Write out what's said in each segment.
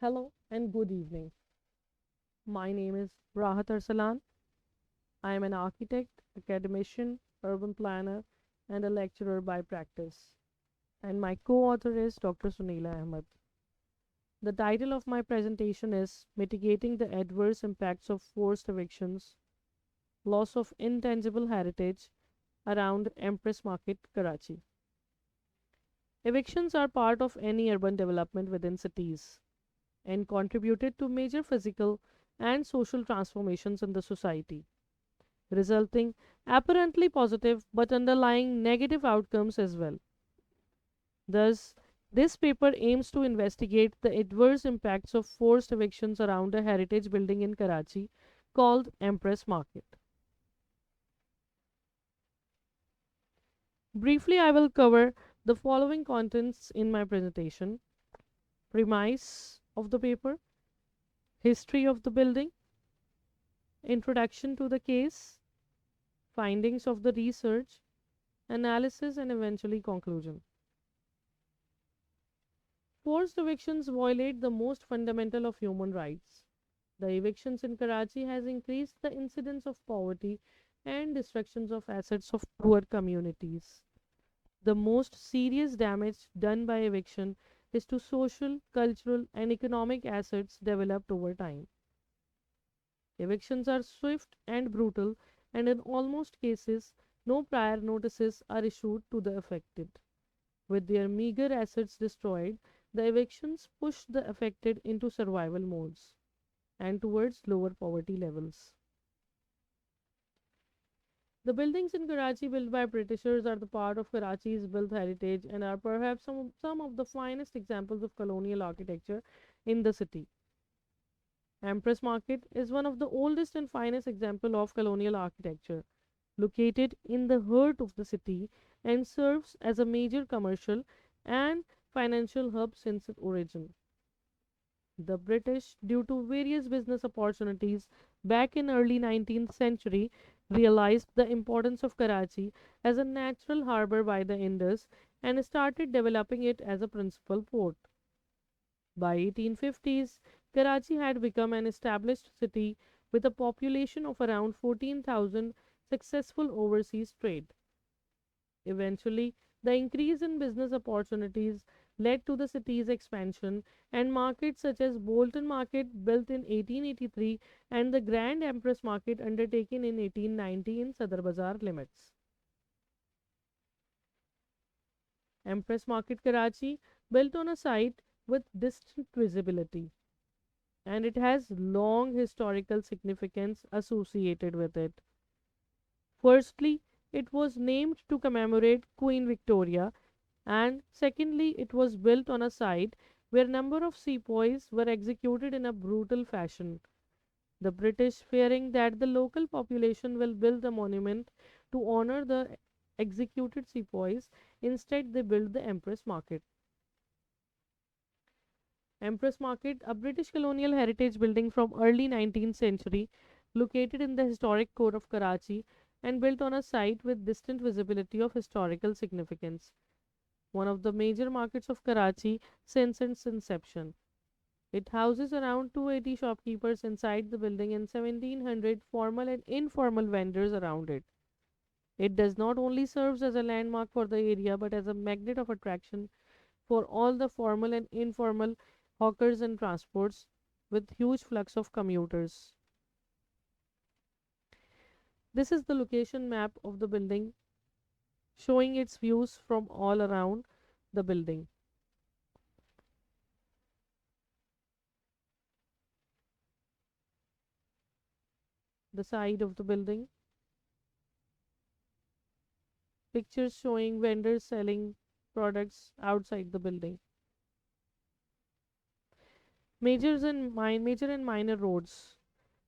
Hello and good evening. My name is Arsalan. I am an architect, academician, urban planner, and a lecturer by practice. And my co author is Dr. Sunila Ahmed. The title of my presentation is Mitigating the Adverse Impacts of Forced Evictions, Loss of Intangible Heritage Around Empress Market, Karachi. Evictions are part of any urban development within cities and contributed to major physical and social transformations in the society, resulting apparently positive but underlying negative outcomes as well. Thus, this paper aims to investigate the adverse impacts of forced evictions around a heritage building in Karachi called Empress Market. Briefly, I will cover the following contents in my presentation: premise of the paper, history of the building, introduction to the case, findings of the research, analysis, and eventually conclusion. Forced evictions violate the most fundamental of human rights. The evictions in Karachi has increased the incidence of poverty and destructions of assets of poor communities. The most serious damage done by eviction is to social, cultural, and economic assets developed over time. Evictions are swift and brutal, and in almost cases, no prior notices are issued to the affected. With their meager assets destroyed, the evictions push the affected into survival modes and towards lower poverty levels. The buildings in Karachi built by Britishers are the part of Karachi's built heritage and are perhaps some of the finest examples of colonial architecture in the city. Empress Market is one of the oldest and finest example of colonial architecture, located in the heart of the city and serves as a major commercial and financial hub since its origin. The British, due to various business opportunities back in early 19th century, realized the importance of Karachi as a natural harbor by the Indus and started developing it as a principal port. By 1850s, Karachi had become an established city with a population of around 14,000, successful overseas trade. Eventually, the increase in business opportunities led to the city's expansion, and markets such as Bolton Market, built in 1883, and the Grand Empress Market, undertaken in 1890 in Sadar Bazaar limits. Empress Market, Karachi, built on a site with distant visibility, and it has long historical significance associated with it. Firstly, it was named to commemorate Queen Victoria, and secondly, it was built on a site where a number of sepoys were executed in a brutal fashion. The British, fearing that the local population will build a monument to honor the executed sepoys, instead they built the Empress Market. Empress Market, a British colonial heritage building from early 19th century, located in the historic core of Karachi and built on a site with distant visibility of historical significance, one of the major markets of Karachi since its inception. It houses around 280 shopkeepers inside the building and 1700 formal and informal vendors around it. It does not only serves as a landmark for the area but as a magnet of attraction for all the formal and informal hawkers and transports, with huge flux of commuters. This is the location map of the building, showing its views from all around the building. The side of the building, pictures showing vendors selling products outside the building. Major and minor roads.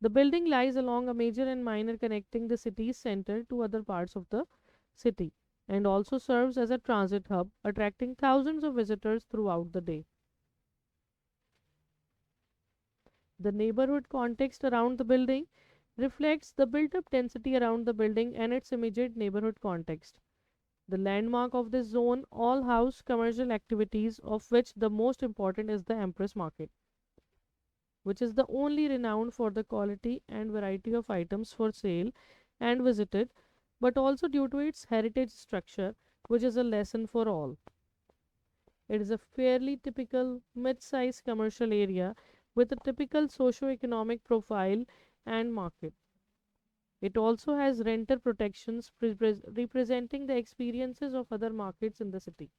The building lies along a major and minor connecting the city's center to other parts of the city and also serves as a transit hub, attracting thousands of visitors throughout the day. The neighborhood context around the building reflects the built up density around the building and its immediate neighborhood context. The landmark of this zone all house commercial activities, of which the most important is the Empress Market. which is the only renowned for the quality and variety of items for sale and visited, but also due to its heritage structure, which is a lesson for all. It is a fairly typical mid-sized commercial area with a typical socio-economic profile and market. It also has renter protections representing the experiences of other markets in the city.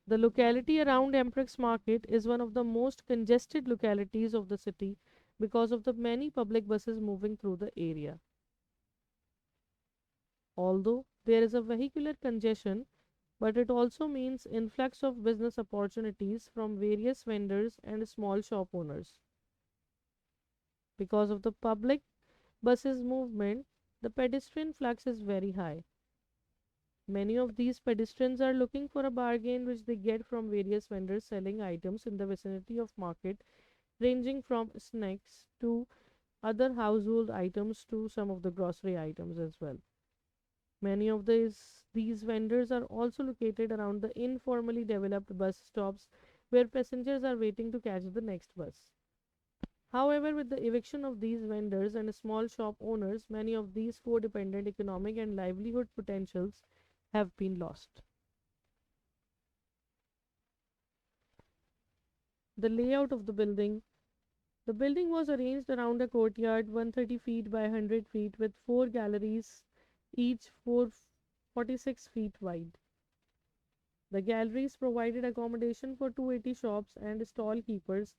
The locality around Empress Market is one of the most congested localities of the city because of the many public buses moving through the area. Although there is a vehicular congestion, but it also means influx of business opportunities from various vendors and small shop owners. Because of the public buses movement, the pedestrian flux is very high. Many of these pedestrians are looking for a bargain which they get from various vendors selling items in the vicinity of market, ranging from snacks to other household items to some of the grocery items as well. Many of these vendors are also located around the informally developed bus stops where passengers are waiting to catch the next bus. However, with the eviction of these vendors and small shop owners, many of these codependent economic and livelihood potentials have been lost. The layout of the building. The building was arranged around a courtyard 130 feet by 100 feet with four galleries, each 46 feet wide. The galleries provided accommodation for 280 shops and stall keepers.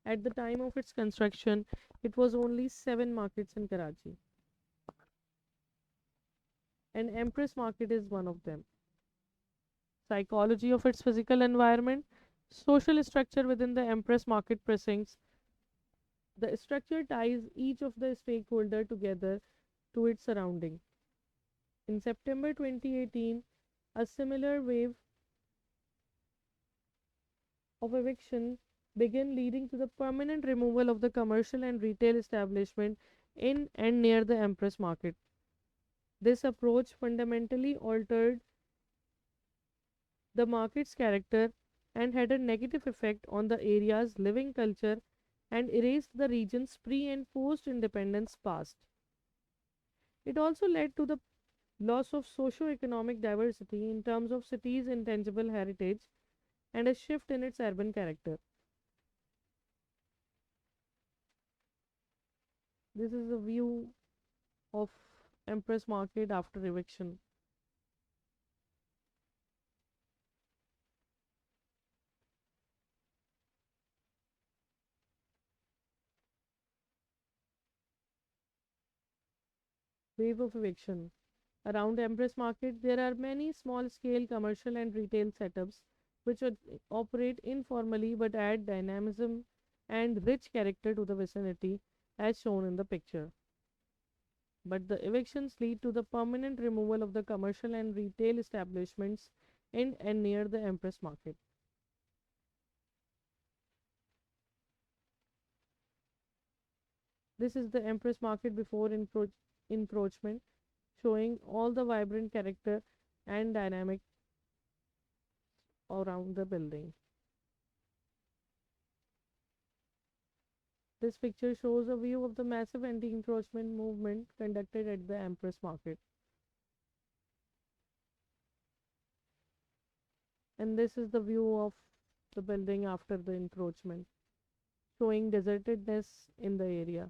At the time of its construction, it was only 7 markets in Karachi, and Empress Market is one of them. Psychology of its physical environment, social structure within the Empress Market precincts. The structure ties each of the stakeholder together to its surrounding. In September 2018, a similar wave of eviction began, leading to the permanent removal of the commercial and retail establishment in and near the Empress Market. This approach fundamentally altered the market's character and had a negative effect on the area's living culture and erased the region's pre and post independence past. It also led to the loss of socio-economic diversity in terms of city's intangible heritage and a shift in its urban character. This is a view of Empress Market after eviction. Wave of eviction. Around Empress Market, there are many small scale commercial and retail setups which operate informally but add dynamism and rich character to the vicinity as shown in the picture. But the evictions lead to the permanent removal of the commercial and retail establishments in and near the Empress Market. This is the Empress Market before encroachment, showing all the vibrant character and dynamic around the building. This picture shows a view of the massive anti-encroachment movement conducted at the Empress Market. And this is the view of the building after the encroachment, showing desertedness in the area.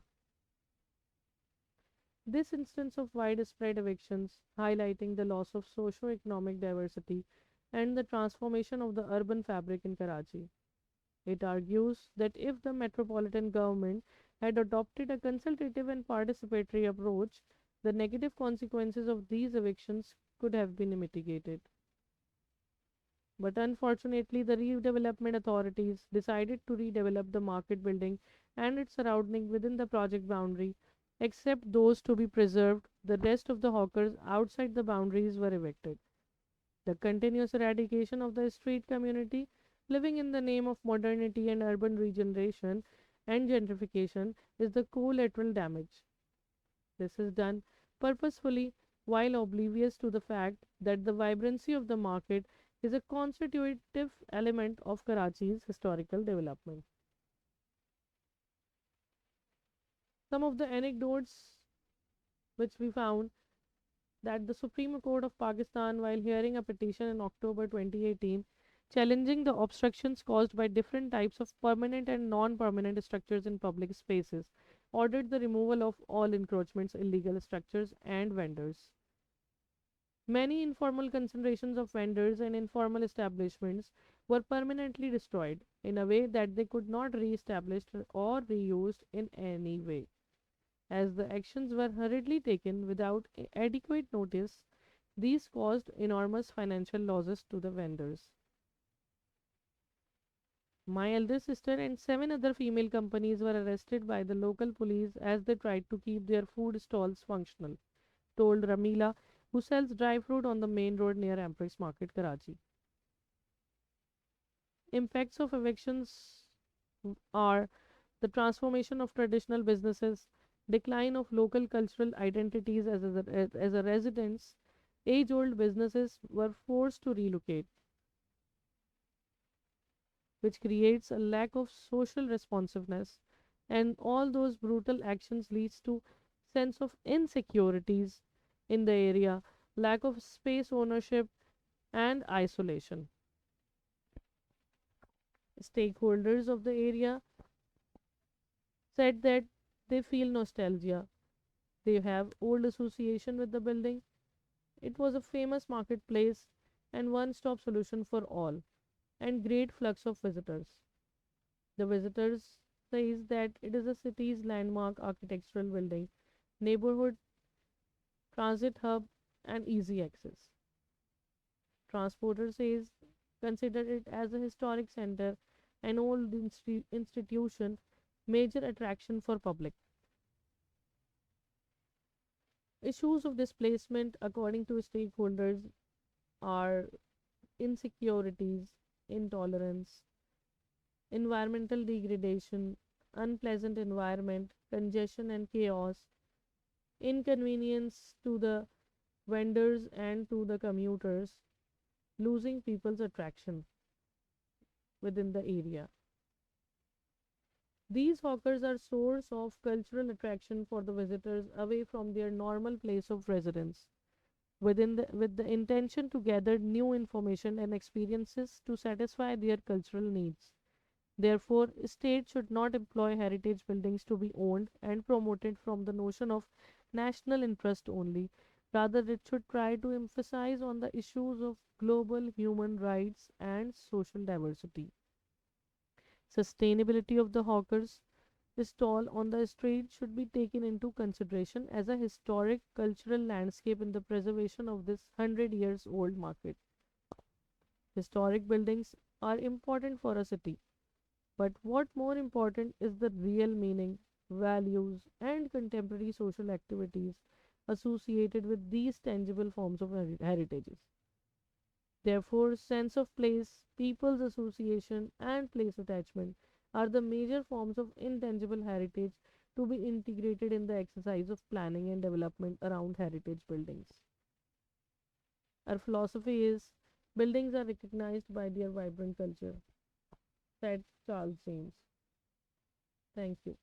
This instance of widespread evictions, highlighting the loss of socio-economic diversity and the transformation of the urban fabric in Karachi. It argues that if the metropolitan government had adopted a consultative and participatory approach, the negative consequences of these evictions could have been mitigated. But unfortunately, the redevelopment authorities decided to redevelop the market building and its surrounding within the project boundary. Except those to be preserved, the rest of the hawkers outside the boundaries were evicted. The continuous eradication of the street community, living in the name of modernity and urban regeneration and gentrification, is the collateral damage. This is done purposefully while oblivious to the fact that the vibrancy of the market is a constitutive element of Karachi's historical development. Some of the anecdotes which we found that the Supreme Court of Pakistan, while hearing a petition in October 2018 challenging the obstructions caused by different types of permanent and non permanent structures in public spaces, ordered the removal of all encroachments, illegal structures, and vendors. Many informal concentrations of vendors and informal establishments were permanently destroyed in a way that they could not re established or reused in any way. As the actions were hurriedly taken without adequate notice, these caused enormous financial losses to the vendors. My elder sister and seven other female companies were arrested by the local police as they tried to keep their food stalls functional, told Ramila, who sells dry fruit on the main road near Empress Market, Karachi. Impacts of evictions are the transformation of traditional businesses, decline of local cultural identities as a residents, age old businesses were forced to relocate, which creates a lack of social responsiveness, and all those brutal actions leads to sense of insecurities in the area, lack of space ownership, and isolation. Stakeholders of the area said that they feel nostalgia. They have old association with the building. It was a famous marketplace and one-stop solution for all, and great flux of visitors. The visitors says that it is a city's landmark architectural building, neighborhood transit hub, and easy access. Transporter says consider it as a historic center, an old institution, major attraction for public. Issues of displacement, according to stakeholders, are insecurities, intolerance, environmental degradation, unpleasant environment, congestion and chaos, inconvenience to the vendors and to the commuters, losing people's attraction within the area. These hawkers are source of cultural attraction for the visitors away from their normal place of residence, with the intention to gather new information and experiences to satisfy their cultural needs. Therefore, state should not employ heritage buildings to be owned and promoted from the notion of national interest only. Rather, it should try to emphasize on the issues of global human rights and social diversity. Sustainability of the hawkers stall on the street should be taken into consideration as a historic cultural landscape in the preservation of this 100 years old market. Historic buildings are important for a city, but what more important is the real meaning, values, and contemporary social activities associated with these tangible forms of heritages. Therefore, sense of place, people's association, and place attachment are the major forms of intangible heritage to be integrated in the exercise of planning and development around heritage buildings. Our philosophy is buildings are recognized by their vibrant culture, said Charles James. Thank you.